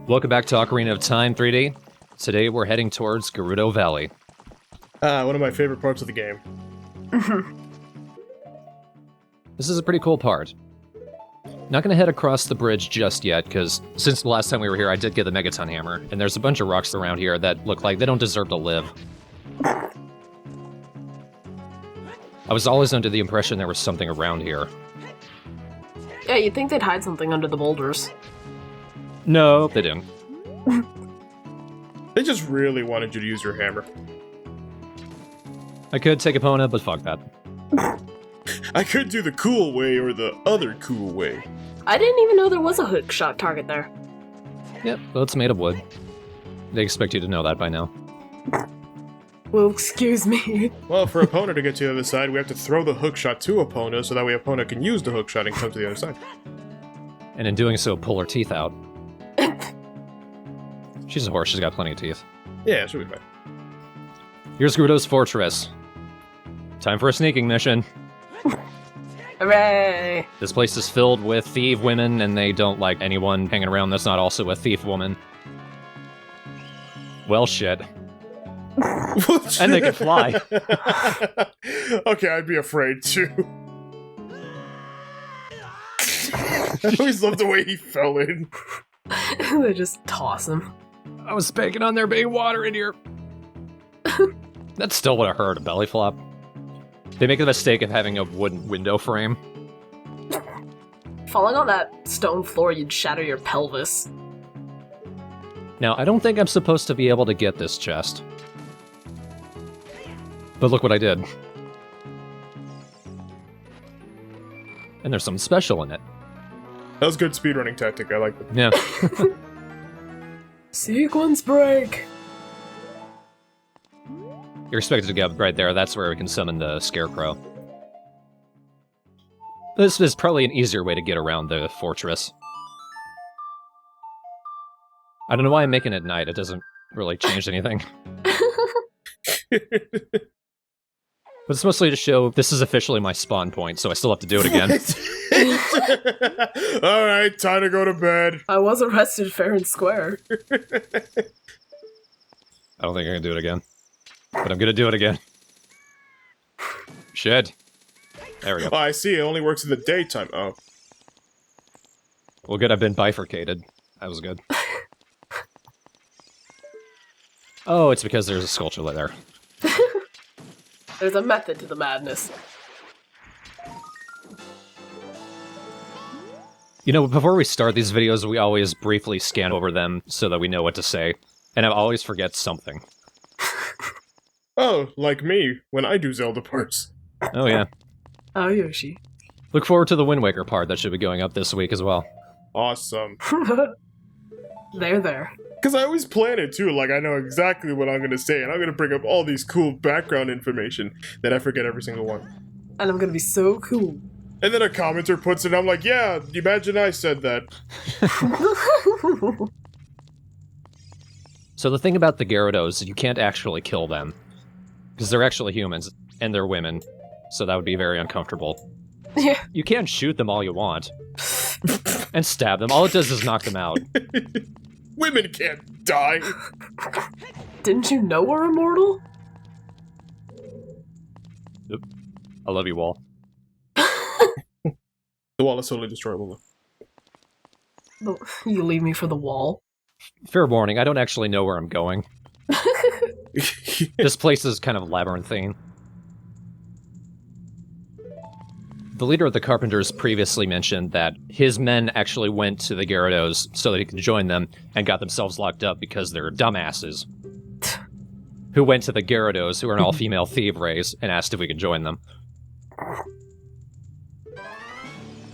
Welcome back to Ocarina of Time 3D. Today we're heading towards Gerudo Valley. One of my favorite parts of the game. This is a pretty cool part. Not gonna head across the bridge just yet, because since the last time we were here I did get the Megaton Hammer, and there's a bunch of rocks around here that look like they don't deserve to live. I was always under the impression there was something around here. Yeah, you'd think they'd hide something under the boulders. No, they didn't. They just really wanted you to use your hammer. I could take Epona, but fuck that. I could do the cool way or the other cool way. I didn't even know there was a hook shot target there. Yep, well, it's made of wood. They expect you to know that by now. Well, excuse me. Well, for Epona to get to the other side, we have to throw the hook shot to Epona, so that way Epona can use the hook shot and come to the other side. And in doing so, pull her teeth out. She's a horse, she's got plenty of teeth. Yeah, she'll be fine. Here's Gerudo's fortress. Time for a sneaking mission. Hooray! This place is filled with thief women, and they don't like anyone hanging around that's not also a thief woman. Well, shit. And they can fly. Okay, I'd be afraid too. I always loved the way he fell in. They just toss him. I was banking on there being water in here. That still would have hurt a belly flop. They make the mistake of having a wooden window frame. Falling on that stone floor, you'd shatter your pelvis. Now, I don't think I'm supposed to be able to get this chest. But look what I did. And there's something special in it. That was a good speedrunning tactic, I like it. Yeah. Sequence break! You're expected to get right there. That's where we can summon the Scarecrow. This is probably an easier way to get around the fortress. I don't know why I'm making it at night. It doesn't really change anything. But it's mostly to show this is officially my spawn point, so I still have to do it again. Alright, time to go to bed. I was arrested fair and square. I don't think I can do it again. But I'm gonna do it again. Shit. There we go. Oh, I see, it only works in the daytime. Oh. Well, good, I've been bifurcated. That was good. Oh, it's because there's a sculpture there. There's a method to the madness. You know, before we start these videos, we always briefly scan over them so that we know what to say. And I always forget something. Oh, like me, when I do Zelda parts. Oh, yeah. Oh, Yoshi. Look forward to the Wind Waker part that should be going up this week as well. Awesome. There. Because I always plan it too, like I know exactly what I'm going to say, and I'm going to bring up all these cool background information that I forget every single one. And I'm gonna be so cool. And then a commenter puts it, I'm like, yeah, imagine I said that. So the thing about the Gerudos is you can't actually kill them. Because they're actually humans, and they're women. So that would be very uncomfortable. Yeah. You can shoot them all you want. And stab them. All it does is knock them out. Women can't die. Didn't you know we're immortal? Yep. I love you, Wall. The wall is totally destroyable. You leave me for the wall. Fair warning, I don't actually know where I'm going. This place is kind of labyrinthine. The leader of the Carpenters previously mentioned that his men actually went to the Gerudos so that he could join them and got themselves locked up because they're dumbasses. Who went to the Gerudos, who are an all-female thief race, and asked if we could join them.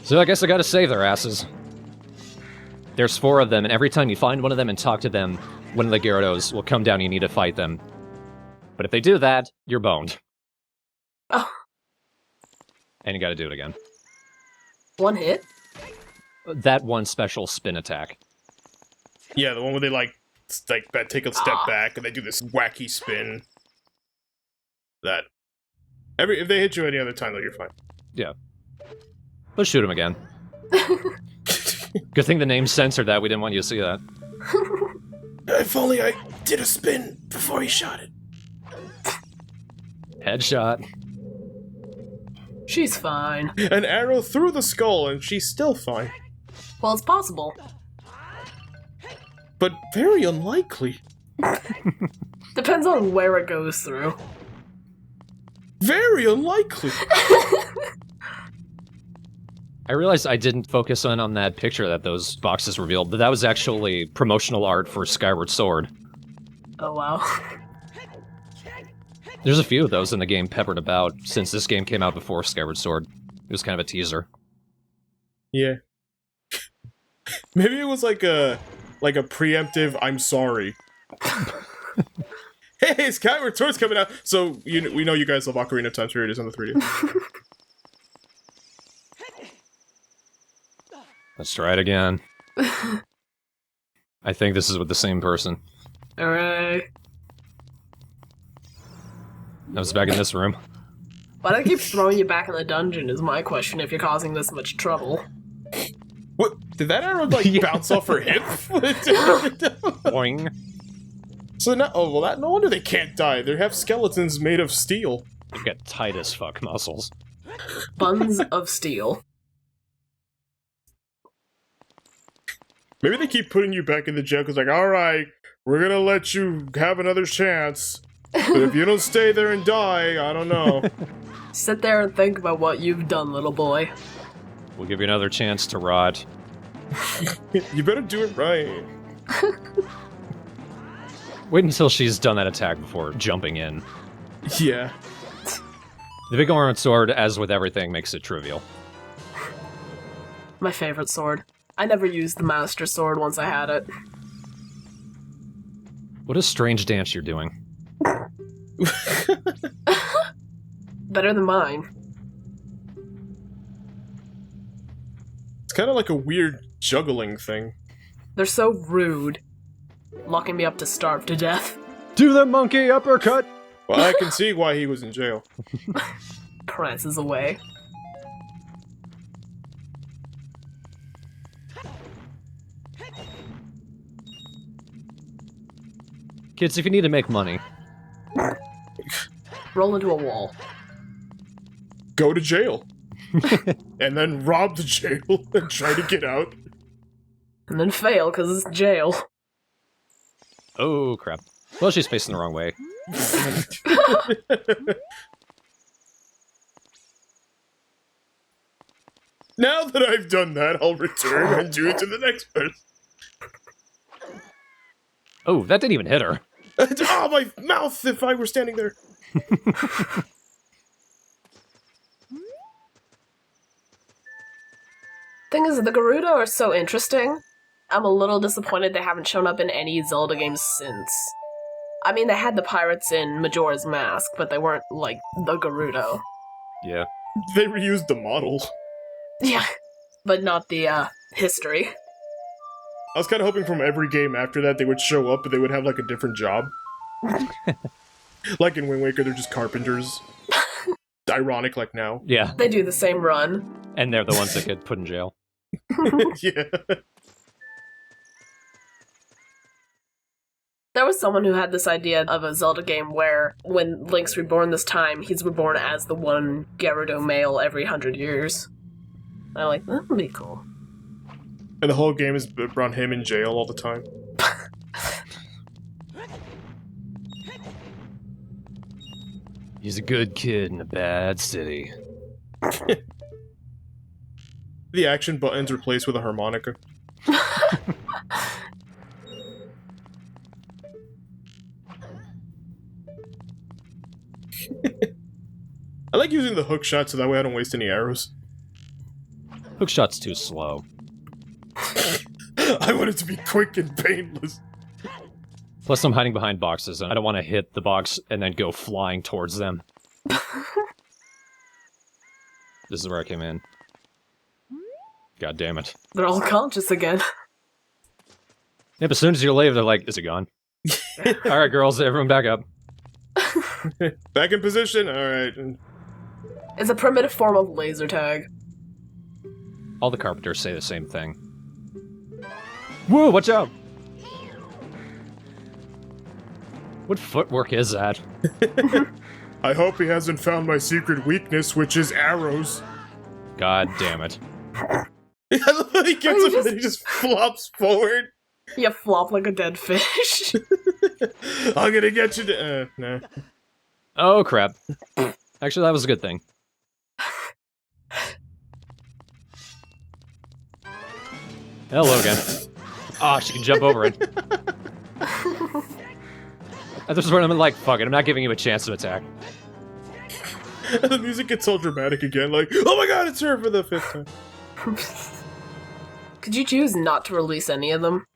So I guess I gotta save their asses. There's 4 of them, and every time you find one of them and talk to them, one of the Gerudos will come down and you need to fight them. But if they do that, you're boned. Oh. And you gotta do it again. One hit? That one special spin attack. Yeah, the one where they take a step back and they do this wacky spin. That. If they hit you any other time, though, you're fine. Yeah. Let's shoot him again. Good thing the name censored that. We didn't want you to see that. If only I did a spin before he shot it. Headshot. She's fine. An arrow through the skull, and she's still fine. Well, it's possible. But very unlikely. Depends on where it goes through. Very unlikely. I realized I didn't focus on that picture that those boxes revealed, but that was actually promotional art for Skyward Sword. Oh, wow. There's a few of those in the game peppered about since this game came out before Skyward Sword. It was kind of a teaser. Yeah. Maybe it was like a preemptive I'm sorry. Hey, Skyward Sword's coming out! So, we know you guys love Ocarina of Time, so here it is on the 3DS. Let's try it again. I think this is with the same person. Alright. I was back in this room. Why do I keep throwing you back in the dungeon is my question if you're causing this much trouble. What? Did that arrow, bounce off her hip? Boing. So now, no wonder they can't die. They have skeletons made of steel. They've got tight as fuck muscles. Buns of steel. Maybe they keep putting you back in the jail because, alright, we're gonna let you have another chance. But if you don't stay there and die, I don't know. Sit there and think about what you've done, little boy. We'll give you another chance to rot. You better do it right. Wait until she's done that attack before jumping in. Yeah. The big orange sword, as with everything, makes it trivial. My favorite sword. I never used the Master Sword once I had it. What a strange dance you're doing. Better than mine. It's kind of like a weird juggling thing. They're so rude. Locking me up to starve to death. Do the monkey uppercut! Well, I can see why he was in jail. Prances away. Kids, if you need to make money, Roll into a wall. Go to jail. And then rob the jail and try to get out. And then fail, because it's jail. oh crap. Well, she's facing the wrong way. Now that I've done that, I'll return and do it to the next person. Oh, that didn't even hit her. Oh, my mouth if I were standing there. Thing is, the Gerudo are so interesting. I'm a little disappointed they haven't shown up in any Zelda games since. I mean, they had the pirates in Majora's Mask, but they weren't, like, the Gerudo. Yeah. They reused the model. Yeah, but not the, history. I was kind of hoping from every game after that they would show up, but they would have, like, a different job. Like in Wind Waker, they're just carpenters. Ironic, like now. Yeah. They do the same run. And they're the ones that get put in jail. Yeah. There was someone who had this idea of a Zelda game where, when Link's reborn this time, he's reborn as the one Gerudo male every 100 years. I'm like, that would be cool. And the whole game is around him in jail all the time. He's a good kid in a bad city. The action button's replaced with a harmonica. I like using the hook shot so that way I don't waste any arrows. Hookshot's too slow. I want it to be quick and painless. Plus, I'm hiding behind boxes, and I don't want to hit the box and then go flying towards them. This is where I came in. God damn it. They're all conscious again. Yep, as soon as you leave, they're like, is it gone? Alright, girls, everyone back up. Back in position? Alright. It's a primitive form of laser tag. All the carpenters say the same thing. Whoa, watch out! What footwork is that? I hope he hasn't found my secret weakness, which is arrows. God damn it. He gets up and then he just flops forward. You flop like a dead fish. I'm gonna get you nah. Oh, crap. Actually, that was a good thing. Hello again. Ah, she can jump over it. At this point, I'm like, fuck it, I'm not giving you a chance to attack. And the music gets all dramatic again, like, oh my god, it's her for the 5th time. Could you choose not to release any of them?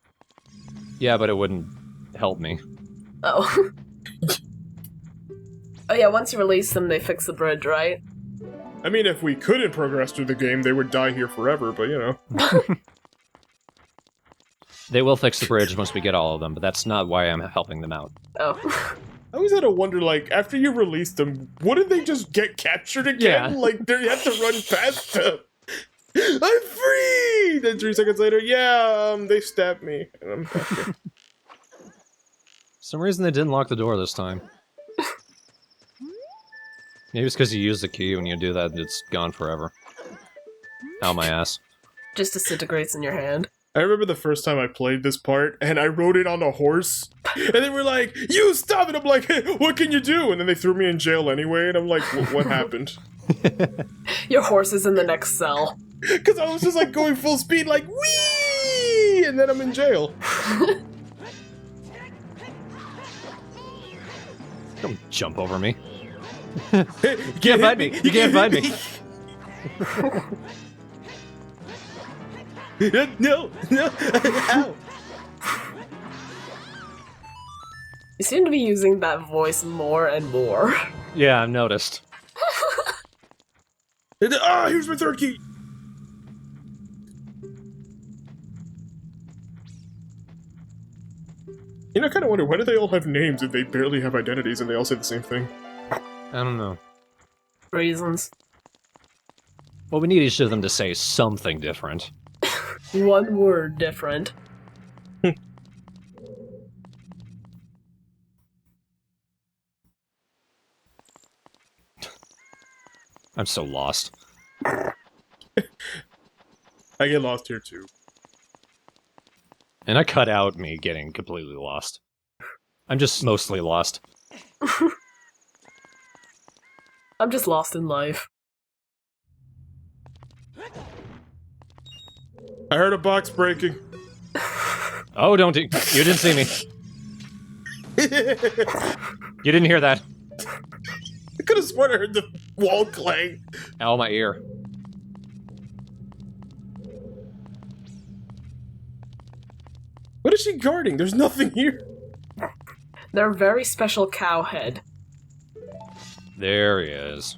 Yeah, but it wouldn't help me. Oh. Oh yeah, once you release them, they fix the bridge, right? I mean, if we couldn't progress through the game, they would die here forever, but you know. They will fix the bridge once we get all of them, but that's not why I'm helping them out. Oh. I always had to wonder, like, after you release them, wouldn't they just get captured again? Yeah. Like, you have to run past them. I'm free! Then 3 seconds later, yeah, they stabbed me. And I'm back here. For some reason they didn't lock the door this time. Maybe it's because you use the key when you do that and it's gone forever. Ow, my ass. Just disintegrates in your hand. I remember the first time I played this part, and I rode it on a horse, and they were like, you stop it! I'm like, hey, what can you do? And then they threw me in jail anyway, and I'm like, what happened? Your horse is in the next cell. Because I was just like going full speed, like, wee! And then I'm in jail. Don't jump over me. You can't find me. You can't find me. No. Ow. You seem to be using that voice more and more. Yeah, I've noticed. Ah, here's my 3rd key. You know, I kind of wonder, why do they all have names if they barely have identities and they all say the same thing? I don't know. Reasons. Well, we need each of them to say something different. One word different. I'm so lost. I get lost here too. And I cut out me getting completely lost. I'm just mostly lost. I'm just lost in life. I heard a box breaking. Oh, don't you didn't see me. You didn't hear that. I could have sworn I heard the wall clang. Ow, my ear. What is she guarding? There's nothing here. They're a very special cow head. There he is.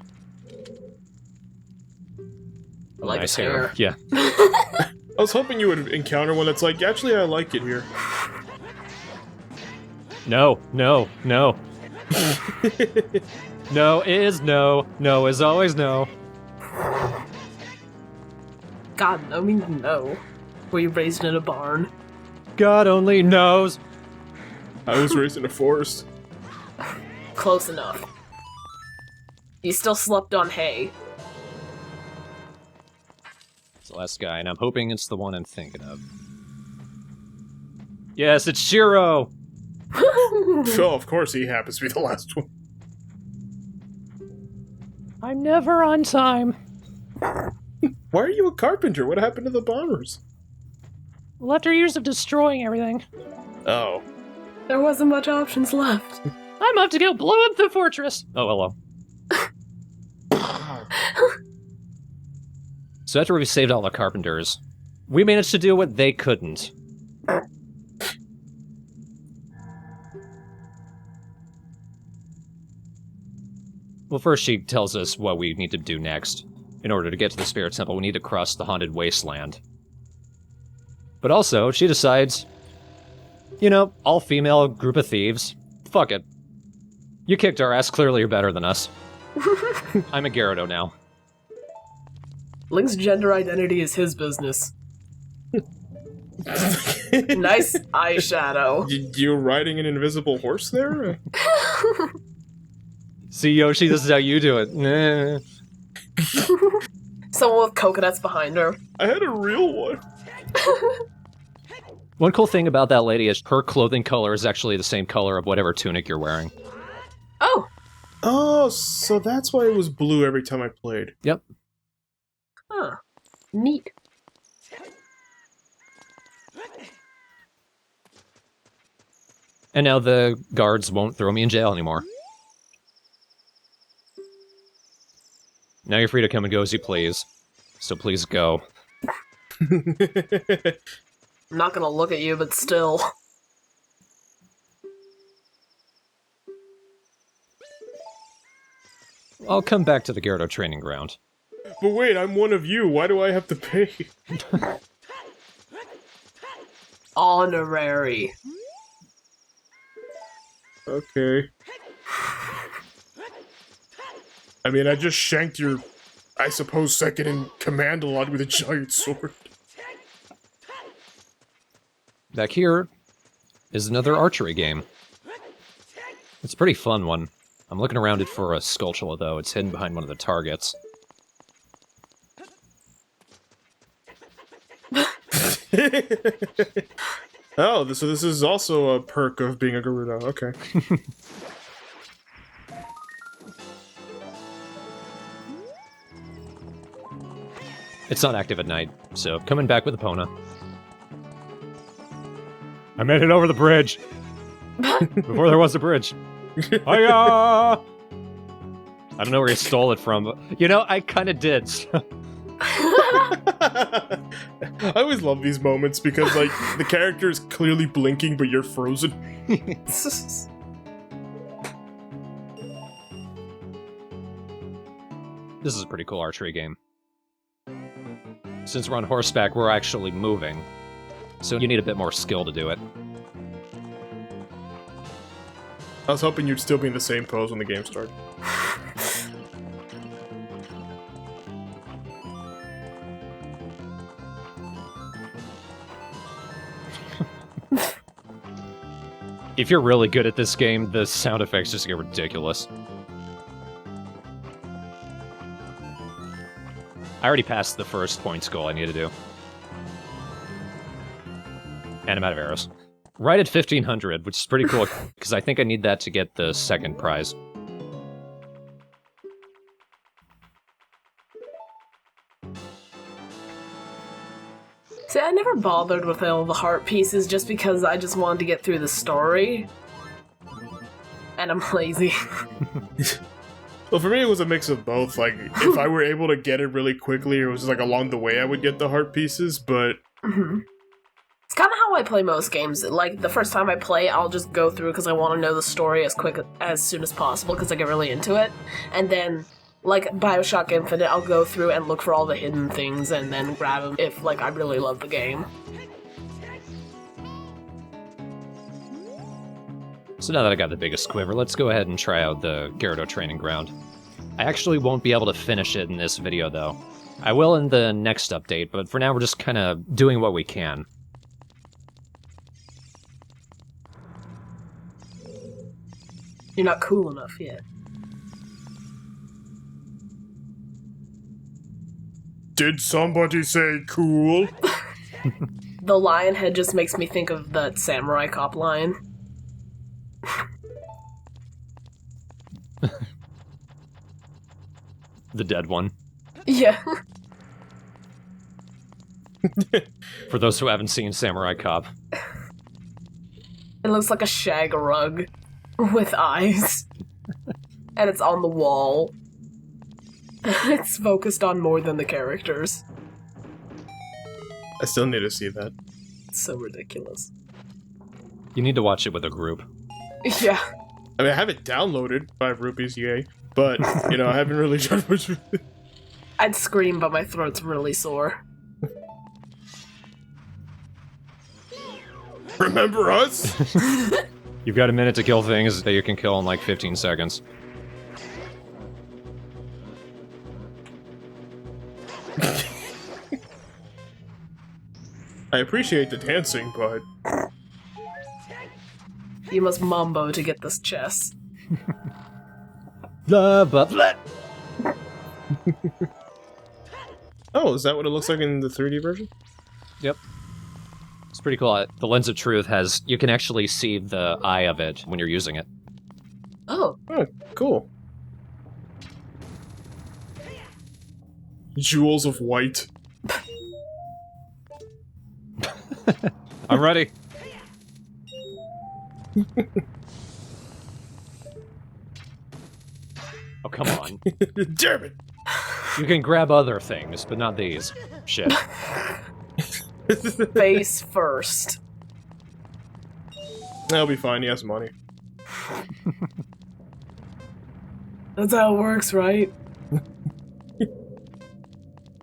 Oh, Like nice his hair. Yeah. I was hoping you would encounter one that's like, actually, I like it here. No, no, no. No is no. No is always no. God, I mean, no. Were you raised in a barn? God only knows. I was raised in a forest. Close enough. You still slept on hay. It's the last guy, and I'm hoping it's the one I'm thinking of. Yes, it's Shiro! Oh, of course he happens to be the last one. I'm never on time. Why are you a carpenter? What happened to the bombers? Well, after years of destroying everything, Oh. There wasn't much options left. I'm up to go blow up the fortress. Oh, hello. So after we saved all the carpenters, we managed to do what they couldn't. Well, first she tells us what we need to do next. In order to get to the Spirit Temple, we need to cross the Haunted Wasteland. But also, she decides, you know, all-female group of thieves, fuck it. You kicked our ass, clearly you're better than us. I'm a Gerudo now. Link's gender identity is his business. Nice eyeshadow. You're riding an invisible horse there? See, Yoshi, this is how you do it. Nah. Someone with coconuts behind her. I had a real one. One cool thing about that lady is her clothing color is actually the same color of whatever tunic you're wearing. Oh. Oh, so that's why it was blue every time I played. Yep. Huh. Neat. And now the guards won't throw me in jail anymore. Now you're free to come and go as you please. So please go. I'm not gonna look at you, but still. I'll come back to the Gerudo training ground. But wait, I'm one of you. Why do I have to pay? Honorary. Okay. I mean, I just shanked your, I suppose, second in command a lot with a giant sword. Back here is another archery game. It's a pretty fun one. I'm looking around it for a Skulltula, though. It's hidden behind one of the targets. Oh, so this is also a perk of being a Gerudo. Okay. It's not active at night, so coming back with Epona. I made it over the bridge! Before there was a bridge. Hiya! I don't know where he stole it from, but... You know, I kinda did. I always love these moments because, like, the character is clearly blinking, but you're frozen. This is a pretty cool archery game. Since we're on horseback, we're actually moving. So you need a bit more skill to do it. I was hoping you'd still be in the same pose when the game started. If you're really good at this game, the sound effects just get ridiculous. I already passed the first points goal I need to do. And I'm out of arrows. Right at 1500, which is pretty cool, because I think I need that to get the second prize. See, I never bothered with all the heart pieces just because I just wanted to get through the story. And I'm lazy. Well, for me, it was a mix of both. Like, if I were able to get it really quickly, or it was just, like, along the way I would get the heart pieces, but... It's kind of how I play most games. Like, the first time I play, I'll just go through because I want to know the story as soon as possible because I get really into it. And then, like, Bioshock Infinite, I'll go through and look for all the hidden things and then grab them if, like, I really love the game. So now that I got the biggest quiver, let's go ahead and try out the Gerudo training ground. I actually won't be able to finish it in this video, though. I will in the next update, but for now we're just kind of doing what we can. You're not cool enough yet. Did somebody say cool? The lion head just makes me think of that samurai cop lion. The dead one. Yeah. For those who haven't seen Samurai Cop. It looks like a shag rug with eyes. And it's on the wall. It's focused on more than the characters. I still need to see that. It's so ridiculous. You need to watch it with a group. Yeah. I mean, I have it downloaded, 5 rupees, yay. But, you know, I haven't really done much with it. I'd scream, but my throat's really sore. Remember us? You've got a minute to kill things that you can kill in like 15 seconds. I appreciate the dancing, but... You must mambo to get this chess. But Oh, is that what it looks like in the 3D version? Yep. It's pretty cool. The Lens of Truth has... You can actually see the eye of it when you're using it. Oh. Oh, cool. Jewels of white. I'm ready. Oh, come on. Damn it! You can grab other things, but not these. Shit. Face first. That'll be fine, he has money. That's how it works, right?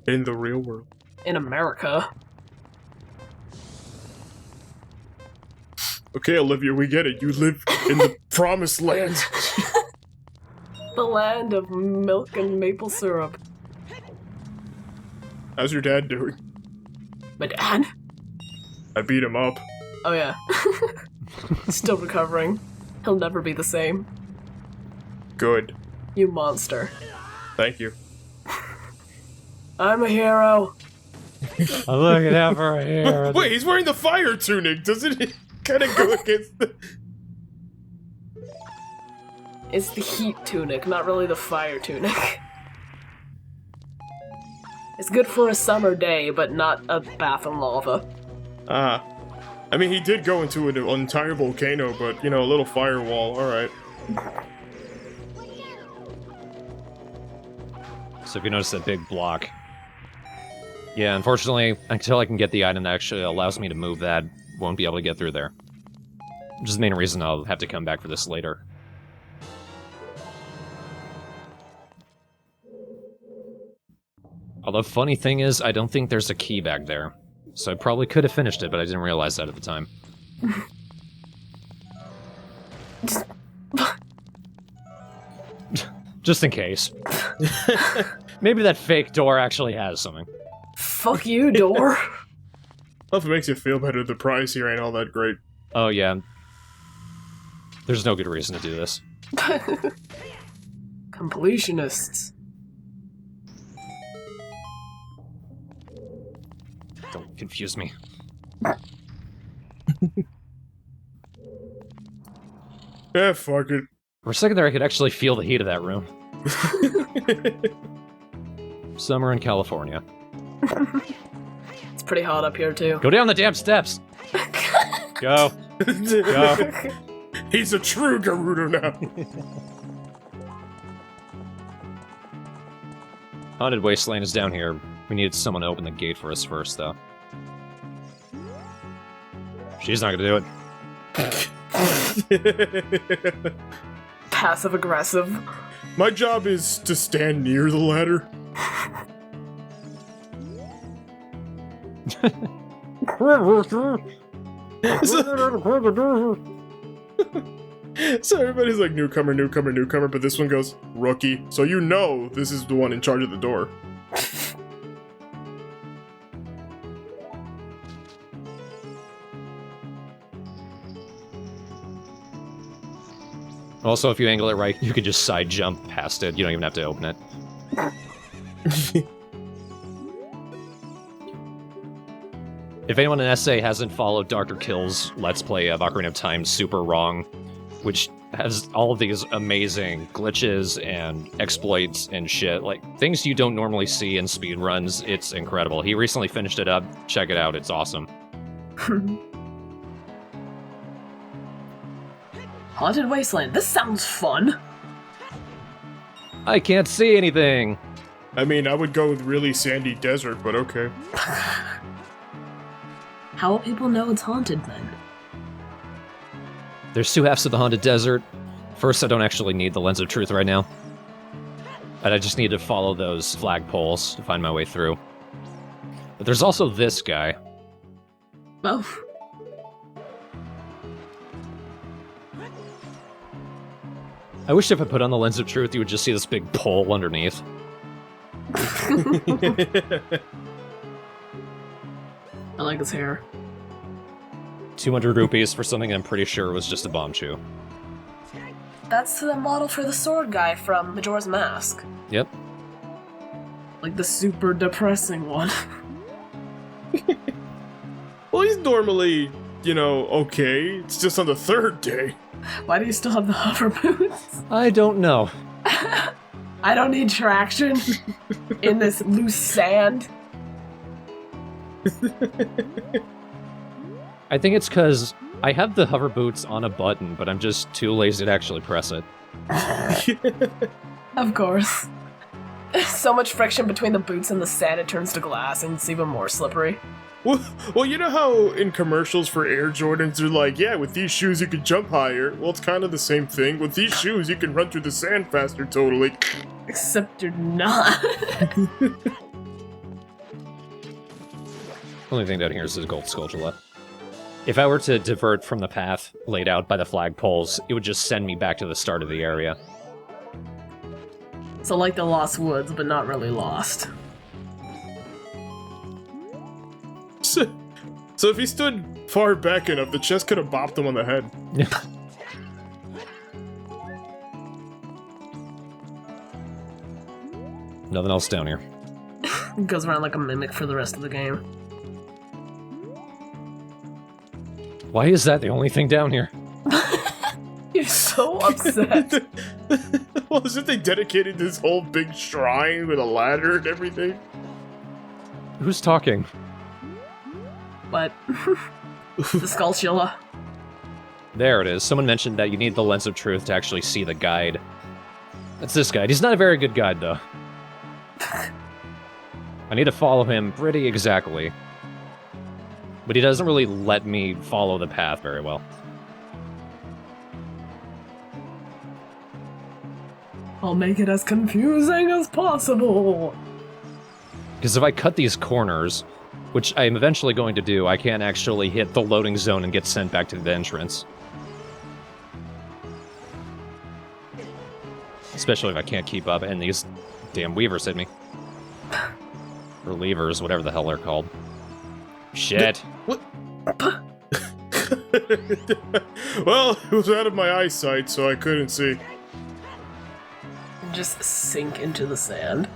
In the real world. In America. Okay, Olivia, we get it. You live in the promised land. The land of milk and maple syrup. How's your dad doing? My dad? I beat him up. Oh yeah. Still recovering. He'll never be the same. Good. You monster. Thank you. I'm a hero. I'm looking out for a hero. Wait, he's wearing the fire tunic. Doesn't it kind of go against the... It's the heat tunic, not really the fire tunic. It's good for a summer day, but not a bath in lava. Ah. I mean, he did go into an entire volcano, but, you know, a little firewall, alright. So if you notice that big block... Yeah, unfortunately, until I can get the item that actually allows me to move that, won't be able to get through there. Which is the main reason I'll have to come back for this later. Although, funny thing is, I don't think there's a key back there. So I probably could have finished it, but I didn't realize that at the time. Just in case. Maybe that fake door actually has something. Fuck you, door. Well, if it makes you feel better, the prize here ain't all that great. Oh, yeah. There's no good reason to do this. Completionists. Don't confuse me. Yeah, fuck it. For a second there, I could actually feel the heat of that room. Summer in California. It's pretty hot up here, too. Go down the damn steps! Go. Go. He's a true Gerudo now. Haunted Wasteland is down here. We needed someone to open the gate for us first, though. She's not gonna do it. Passive aggressive. My job is to stand near the ladder. So everybody's like, newcomer, newcomer, newcomer, but this one goes, rookie. So you know this is the one in charge of the door. Also, if you angle it right, you can just side jump past it. You don't even have to open it. If anyone in SA hasn't followed Dr. Kill's Let's Play of Ocarina of Time Super Wrong, which has all of these amazing glitches and exploits and shit, like things you don't normally see in speedruns, it's incredible. He recently finished it up. Check it out, it's awesome. Haunted Wasteland. This sounds fun. I can't see anything! I mean, I would go with really sandy desert, but okay. How will people know it's haunted then? There's two halves of the Haunted Desert. First, I don't actually need the Lens of Truth right now. And I just need to follow those flagpoles to find my way through. But there's also this guy. Oh. I wish if I put on the Lens of Truth, you would just see this big pole underneath. I like his hair. 200 rupees for something I'm pretty sure was just a bomb chew. That's the model for the sword guy from Majora's Mask. Yep. Like the super depressing one. Well, he's normally, okay. It's just on the third day. Why do you still have the hover boots? I don't know. I don't need traction in this loose sand. I think it's because I have the hover boots on a button, but I'm just too lazy to actually press it. Of course. So much friction between the boots and the sand, it turns to glass and it's even more slippery. Well, you know how in commercials for Air Jordans, they're like, yeah, with these shoes you can jump higher. Well, it's kind of the same thing. With these shoes, you can run through the sand faster, totally. Except you're not. Only thing down here is the gold skulltula. If I were to divert from the path laid out by the flagpoles, it would just send me back to the start of the area. So like the Lost Woods, but not really lost. So if he stood far back enough, the chest could have bopped him on the head. Nothing else down here. It goes around like a mimic for the rest of the game. Why is that the only thing down here? You're so upset. Well, isn't they dedicated this whole big shrine with a ladder and everything? Who's talking? But the Skulltula. There it is. Someone mentioned that you need the lens of truth to actually see the guide. That's this guide. He's not a very good guide, though. I need to follow him pretty exactly. But he doesn't really let me follow the path very well. I'll make it as confusing as possible. Because if I cut these corners, which I'm eventually going to do, I can't actually hit the loading zone and get sent back to the entrance. Especially if I can't keep up and these damn weavers hit me. Or levers, whatever the hell they're called. Shit. What? Well, it was out of my eyesight, so I couldn't see. Just sink into the sand.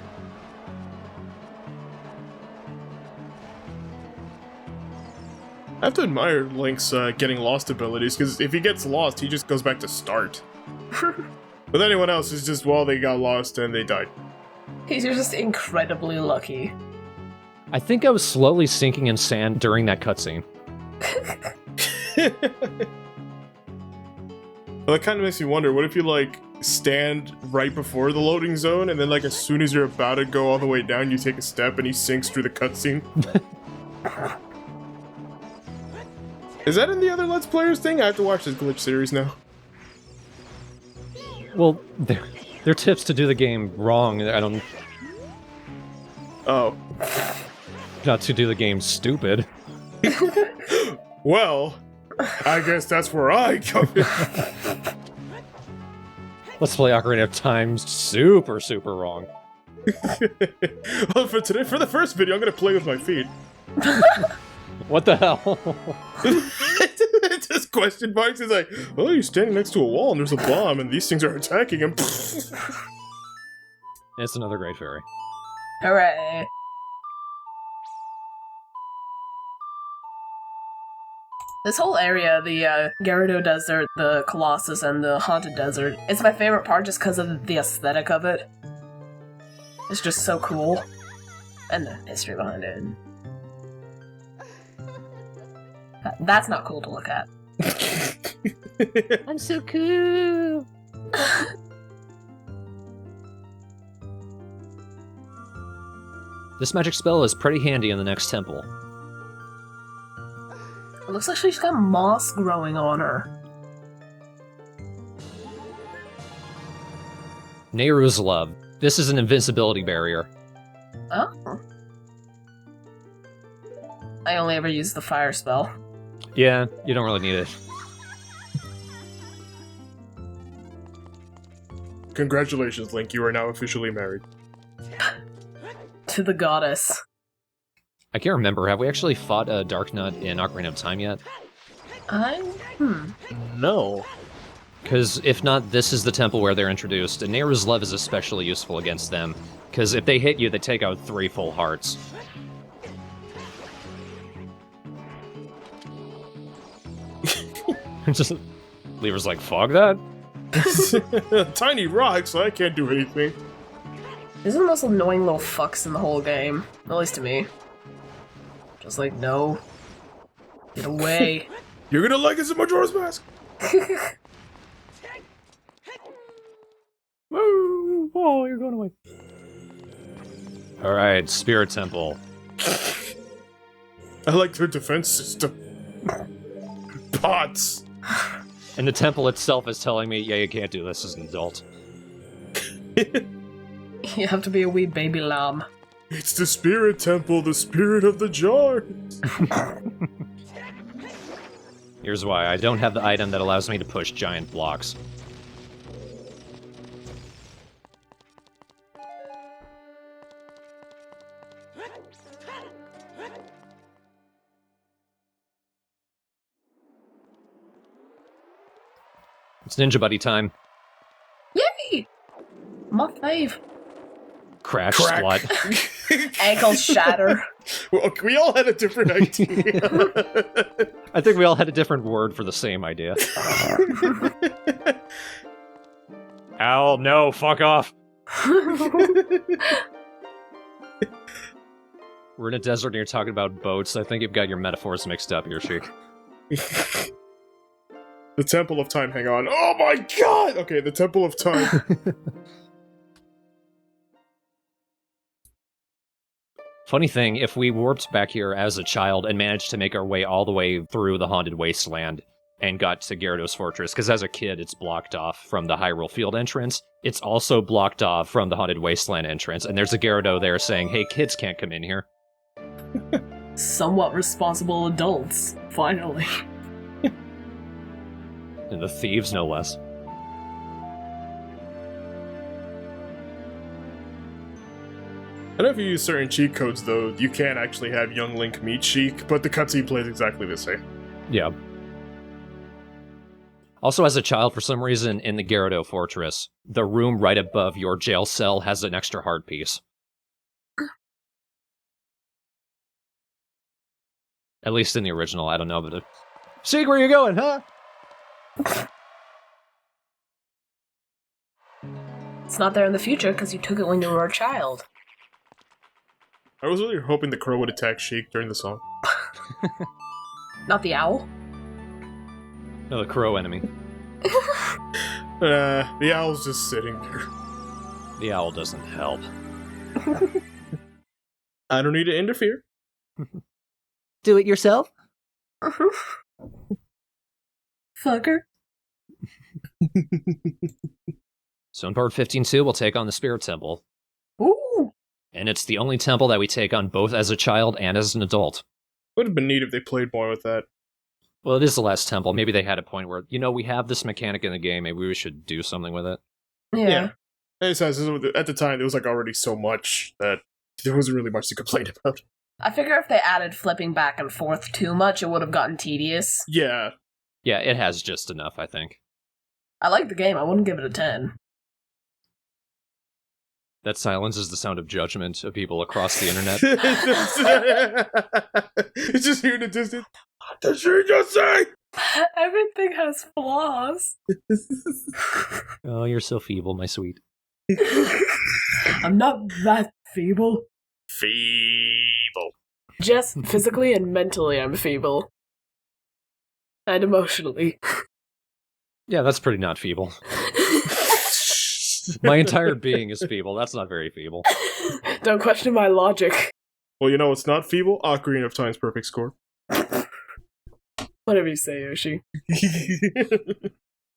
I have to admire Link's getting lost abilities, because if he gets lost, he just goes back to start. With anyone else, it's just, well, they got lost and they died. He's just incredibly lucky. I think I was slowly sinking in sand during that cutscene. Well, that kind of makes me wonder, what if you, stand right before the loading zone, and then, as soon as you're about to go all the way down, you take a step and he sinks through the cutscene? Is that in the other Let's Players thing? I have to watch this glitch series now. Well, they're tips to do the game wrong. I don't... Oh. Not to do the game stupid. Well, I guess that's where I come in. Let's play Ocarina of Time super, super wrong. Well, for the first video, I'm gonna play with my feet. What the hell? It's just question marks. It's like, oh, you're standing next to a wall and there's a bomb and these things are attacking him. It's another great fairy. Hooray. This whole area, the Gerudo Desert, the Colossus, and the Haunted Desert, it's my favorite part just because of the aesthetic of it. It's just so cool. And the history behind it. That's not cool to look at. I'm so cool! This magic spell is pretty handy in the next temple. It looks like she's got moss growing on her. Nehru's Love. This is an invincibility barrier. Oh. I only ever use the fire spell. Yeah, you don't really need it. Congratulations, Link, you are now officially married. To the goddess. I can't remember. Have we actually fought a Dark Nut in Ocarina of Time yet? No. Because if not, this is the temple where they're introduced, and Nehru's Love is especially useful against them, because if they hit you, they take out 3 full hearts. Just Lever's like, fog that? Tiny rocks, so I can't do anything. These are the most annoying little fucks in the whole game. At least to me. Just like, no. Get away. You're gonna like us in Majora's Mask. Woo! Oh, you're going away. Alright, Spirit Temple. I like their defense system. Pots. And the temple itself is telling me, yeah, you can't do this as an adult. You have to be a wee baby lamb. It's the Spirit Temple, the spirit of the jar. Here's why. I don't have the item that allows me to push giant blocks. It's Ninja Buddy time. Yay! My fave. Crash Crack. slut. Ankles shatter. Well, we all had a different idea. I think we all had a different word for the same idea. Ow, no, fuck off. We're in a desert and you're talking about boats. I think you've got your metaphors mixed up, Yoshi. The Temple of Time, hang on. Oh my god! Okay, the Temple of Time. Funny thing, if we warped back here as a child and managed to make our way all the way through the Haunted Wasteland and got to Gerudo's Fortress, because as a kid it's blocked off from the Hyrule Field entrance, it's also blocked off from the Haunted Wasteland entrance, and there's a Gerudo there saying, hey, kids can't come in here. Somewhat responsible adults, finally. And the thieves, no less. I know if you use certain cheat codes, though, you can actually have young Link meet Sheik, but the cutscene plays exactly the same. Yeah. Also, as a child, for some reason, in the Gerudo Fortress, the room right above your jail cell has an extra heart piece. At least in the original, I don't know, but... See where you're going, huh? It's not there in the future because you took it when you were a child. I was really hoping the crow would attack Sheik during the song. Not the owl? No, the crow enemy. The owl's just sitting there. The owl doesn't help. I don't need to interfere. Do it yourself? Fucker. So in part 15-2, we'll take on the Spirit Temple. Ooh! And it's the only temple that we take on both as a child and as an adult. Would have been neat if they played more with that. Well, it is the last temple. Maybe they had a point where, you know, we have this mechanic in the game, maybe we should do something with it. Yeah. At the time, there was like already so much that there wasn't really much to complain about. I figure if they added flipping back and forth too much, it would have gotten tedious. Yeah. Yeah, it has just enough, I think. I like the game, I wouldn't give it a 10. That silence is the sound of judgment of people across the internet. It's just here in the distance. What did she just say? Everything has flaws. Oh, you're so feeble, my sweet. I'm not that feeble. Feeble. Just physically and mentally I'm feeble. And emotionally. Yeah, that's pretty not feeble. My entire being is feeble. That's not very feeble. Don't question my logic. Well, you know what's not feeble? Ocarina of Time's perfect score. Whatever you say, Yoshi.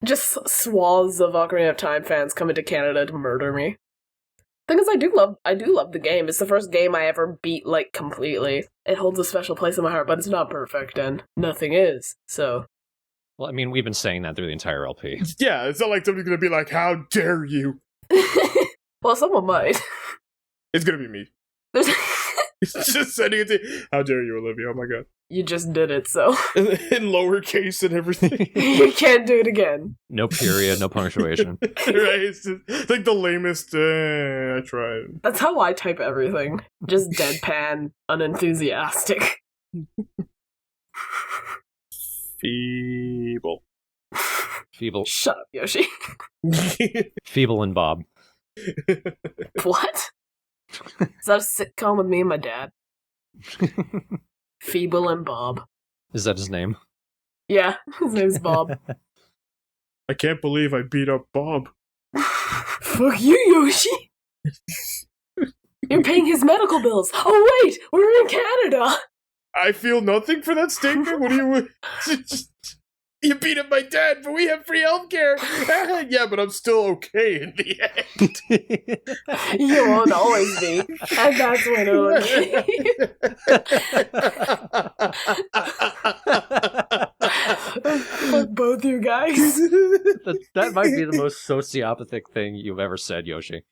Just swaths of Ocarina of Time fans coming to Canada to murder me. Thing is, I do love the game. It's the first game I ever beat, like, completely. It holds a special place in my heart, but it's not perfect, and nothing is, so... Well, I mean, we've been saying that through the entire LP. Yeah, it's not like somebody's gonna be like, how dare you? Well, someone might. It's gonna be me. He's just sending it to. How dare you, Olivia? Oh my god. You just did it, so In lowercase and everything. you can't do it again. No period, no punctuation. Right? It's like the lamest. I tried. That's how I type everything. Just deadpan, unenthusiastic. Feeble. Feeble. Shut up, Yoshi. Feeble and Bob. What? Is that a sitcom with me and my dad? Feeble and Bob. Is that his name? Yeah, his name's Bob. I can't believe I beat up Bob. Fuck you, Yoshi! You're paying his medical bills. Oh wait, we're in Canada. I feel nothing for that statement. What do you? You beat up my dad, but we have free healthcare. Yeah, but I'm still okay in the end. You won't always be, and that's when it'll Fuck both you guys. That might be the most sociopathic thing you've ever said, Yoshi.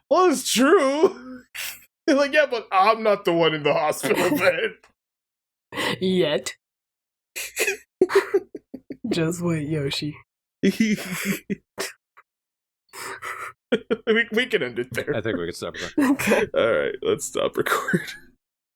Well, it's true. Like, yeah, but I'm not the one in the hospital bed. Yet. Just wait, Yoshi. we can end it there. I think we can stop there. Okay. All right, let's stop recording.